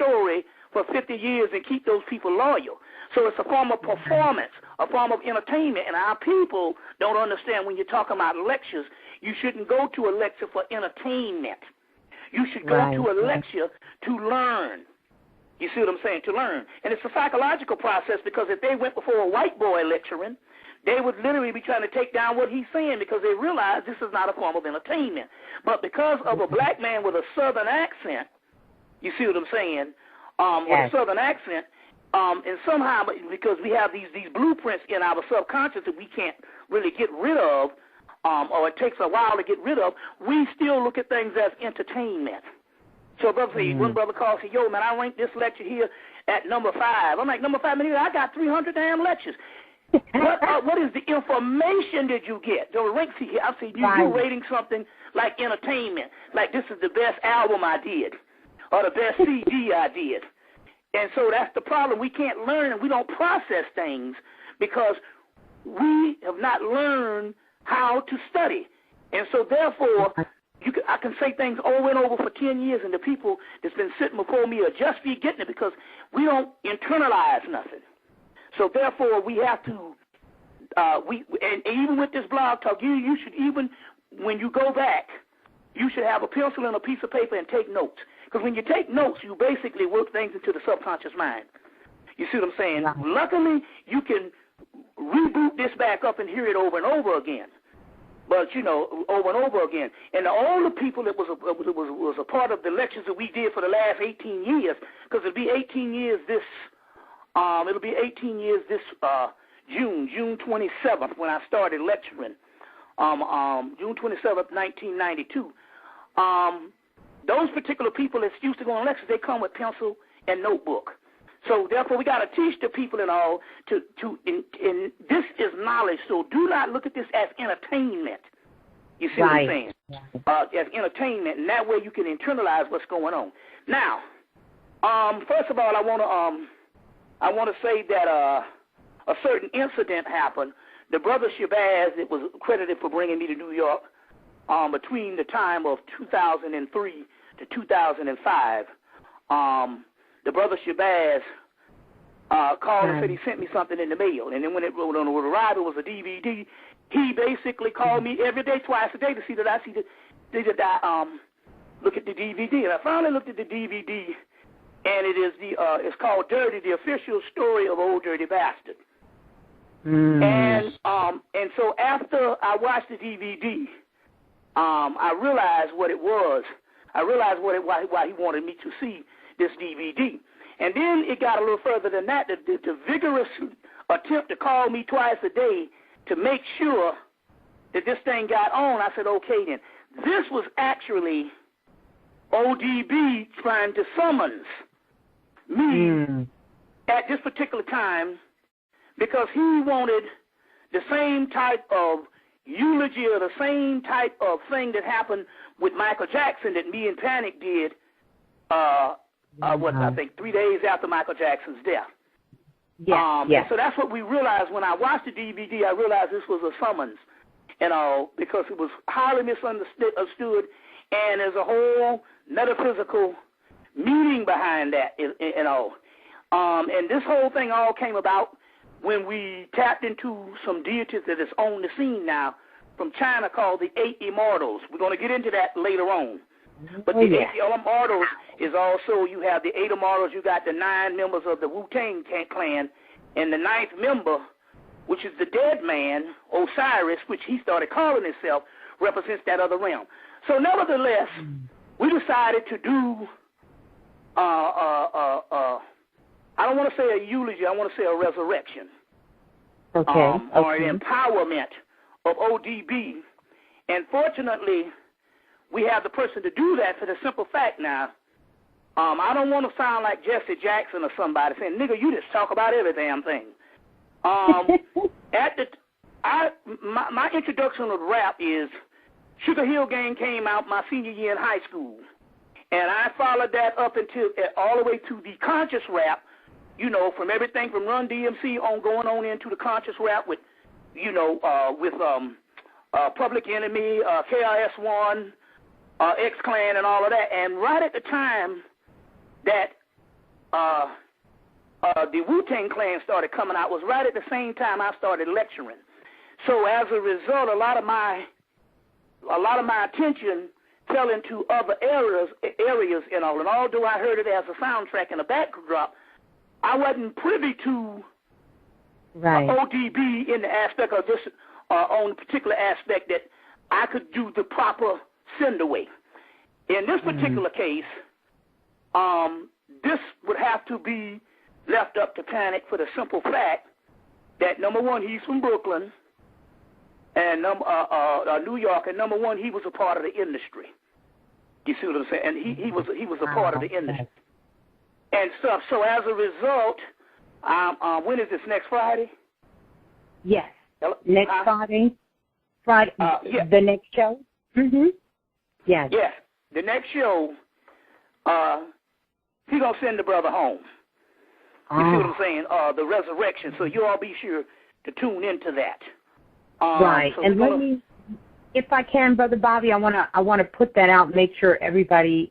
story for 50 years and keep those people loyal. So it's a form of performance, a form of entertainment, and our people don't understand when you're talking about lectures, you shouldn't go to a lecture for entertainment. You should go to a lecture to learn. You see what I'm saying? To learn. And it's a psychological process, because if they went before a white boy lecturing, they would literally be trying to take down what he's saying, because they realize this is not a form of entertainment. But because of a black man with a southern accent, you see what I'm saying, with a southern accent, and somehow, because we have these blueprints in our subconscious that we can't really get rid of, or it takes a while to get rid of, we still look at things as entertainment. So one brother calls and says, yo, man, I ranked this lecture here at number 5. I'm like, number 5? Man, I got 300 damn lectures. What is the information that you get? The rank, I see you rating something like entertainment, like this is the best album I did, or the best CD I did. And so that's the problem. We can't learn, and we don't process things because we have not learned how to study. And so therefore, I can say things over and over for 10 years, and the people that's been sitting before me are just be getting it because we don't internalize nothing. So therefore, we have to, and even with this blog talk, you should, even when you go back, you should have a pencil and a piece of paper and take notes. Because when you take notes, you basically work things into the subconscious mind. You see what I'm saying? Luckily, you can reboot this back up and hear it over and over again. But, over and over again. And all the people that was a part of the lectures that we did for the last 18 years, because it'll be 18 years this June 27th, when I started lecturing, June 27th, 1992. Those particular people that used to go on lectures, they come with pencil and notebook. So therefore, we got to teach the people and all and this is knowledge. So do not look at this as entertainment. You see what I'm saying? As entertainment, and that way you can internalize what's going on. Now, first of all, I want to say that a certain incident happened. The brother Shabazz, that was credited for bringing me to New York between the time of 2003 to 2005. The brother Shabazz called and said he sent me something in the mail. And then when it arrived, it was a DVD. He basically called me every day, twice a day, to see that I look at the DVD. And I finally looked at the DVD, and it is it's called Dirty, the official story of Old Dirty Bastard. And so after I watched the DVD, I realized what it was. I realized why he wanted me to see this DVD. And then it got a little further than that. The vigorous attempt to call me twice a day to make sure that this thing got on, I said, okay then. This was actually ODB trying to summons me at this particular time, because he wanted the same type of eulogy or the same type of thing that happened with Michael Jackson that me and Panic did, I think 3 days after Michael Jackson's death. So that's what we realized when I watched the DVD. I realized this was a summons, because it was highly misunderstood, and there's a whole metaphysical meaning behind that, and this whole thing all came about when we tapped into some deities that is on the scene now from China called the 8 Immortals. We're going to get into that later on. But the 8 Immortals is also, you have the 8 Immortals, you got the 9 members of the Wu-Tang clan, and the 9th member, which is the dead man, Osiris, which he started calling himself, represents that other realm. So nevertheless, we decided to do, I don't want to say a eulogy, I want to say a resurrection. Or an empowerment of ODB. And fortunately, we have the person to do that for the simple fact now. I don't want to sound like Jesse Jackson or somebody saying, nigga, you just talk about every damn thing. My introduction of rap is Sugar Hill Gang came out my senior year in high school. And I followed that up all the way to the conscious rap, from everything from Run DMC going on into the conscious rap with, Public Enemy, KRS-One, X-Clan and all of that. And right at the time that the Wu-Tang Clan started coming out was right at the same time I started lecturing. So as a result, a lot of my attention fell into other areas and all. And although I heard it as a soundtrack and a backdrop, I wasn't privy to ODB in the aspect of this, on the particular aspect that I could do the proper send away. In this particular case, this would have to be left up to Panic for the simple fact that, number one, he's from Brooklyn and New York, and number one, he was a part of the industry. You see what I'm saying? And he was a part of the industry and stuff. So as a result, when is this, next Friday? Yes. Next Friday. Yeah. The next show? Mm-hmm. Yes. Yes. The next show, he's going to send the brother home. You see what I'm saying? The resurrection. So you all be sure to tune into that. Right. So and let me, if I can, Brother Bobby, I want to put that out, make sure everybody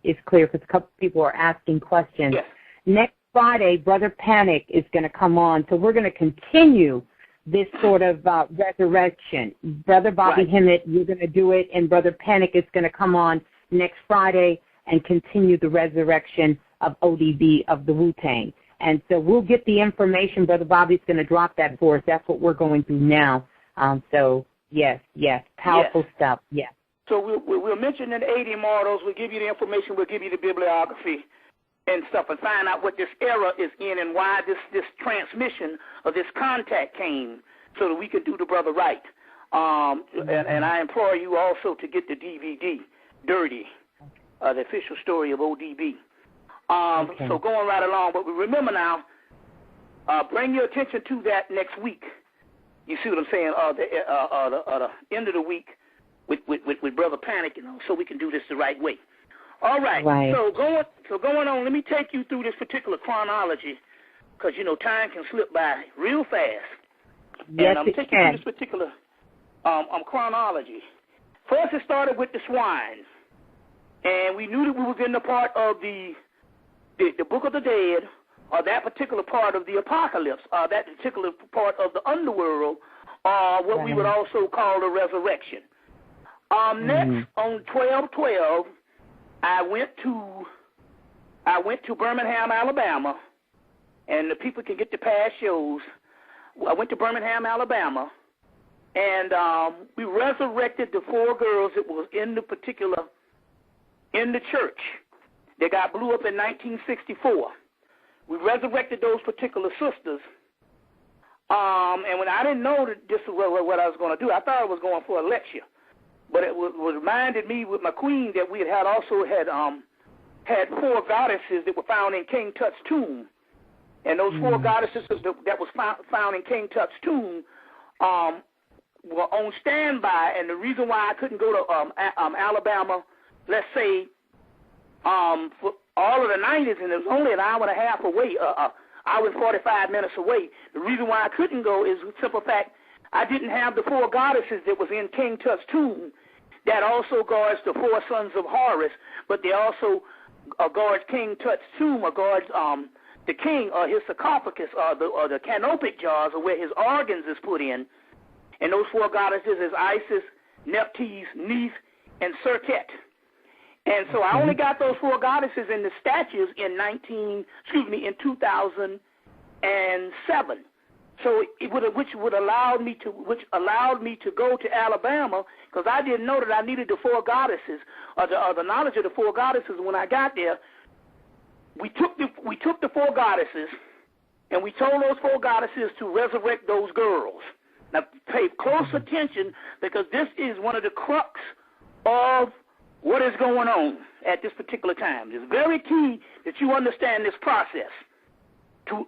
is clear, because a couple people are asking questions. Yes. Next Friday, Brother Panic is going to come on, so we're going to continue this sort of resurrection. Brother Bobby Hemmitt, you're going to do it, and Brother Panic is going to come on next Friday and continue the resurrection of ODB of the Wu-Tang. And so we'll get the information. Brother Bobby's going to drop that for us. That's what we're going through now. So, yes, powerful stuff, yes. So we'll mention the 80 models. We'll give you the information. We'll give you the bibliography and stuff, and find out what this era is in and why this transmission of this contact came, so that we can do the brother right. And I implore you also to get the DVD, Dirty, the official story of ODB. So going right along, but remember now, bring your attention to that next week. You see what I'm saying? The end of the week with Brother Panic, so we can do this the right way. All right. So going on, let me take you through this particular chronology, because time can slip by real fast. Yes, and I'm taking you through this particular chronology. First, it started with the swine, and we knew that we was in the part of the Book of the Dead, or that particular part of the Apocalypse, or that particular part of the underworld, or what we would also call the resurrection. Next, on 12/12, I went to Birmingham, Alabama, and the people can get the past shows. I went to Birmingham, Alabama, and we resurrected the 4 girls that was in the church. They got blew up in 1964. We resurrected those particular sisters. And when I didn't know that this was what I was going to do, I thought I was going for a lecture. But it was reminded me with my queen that we had also had 4 goddesses that were found in King Tut's tomb. And those 4 goddesses that was found in King Tut's tomb were on standby. And the reason why I couldn't go to Alabama, let's say, for all of the 90s, and it was only an hour and a half away, hour and 45 minutes away. The reason why I couldn't go is the simple fact I didn't have the 4 goddesses that was in King Tut's tomb that also guards the 4 sons of Horus, but they also guards King Tut's tomb, or guards the king, or his sarcophagus, or the canopic jars, or where his organs is put in. And those 4 goddesses is Isis, Nephthys, Neith, and Serket. And so I only got those 4 goddesses in the statues in 2007. So which allowed me to go to Alabama, because I didn't know that I needed the 4 goddesses, or the knowledge of the 4 goddesses. When I got there, we took the 4 goddesses, and we told those 4 goddesses to resurrect those girls. Now pay close attention, because this is one of the crux of what is going on at this particular time. It's very key that you understand this process.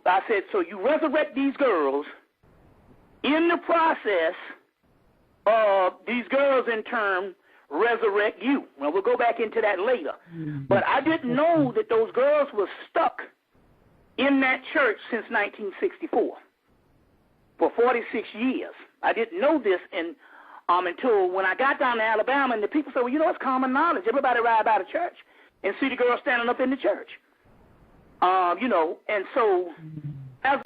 I said, so you resurrect these girls. In the process, these girls in turn resurrect you. Well, we'll go back into that later. But I didn't know that those girls were stuck in that church since 1964 for 46 years. I didn't know this until when I got down to Alabama, and the people said, well, it's common knowledge. Everybody ride by the church and see the girl standing up in the church. You know, and so as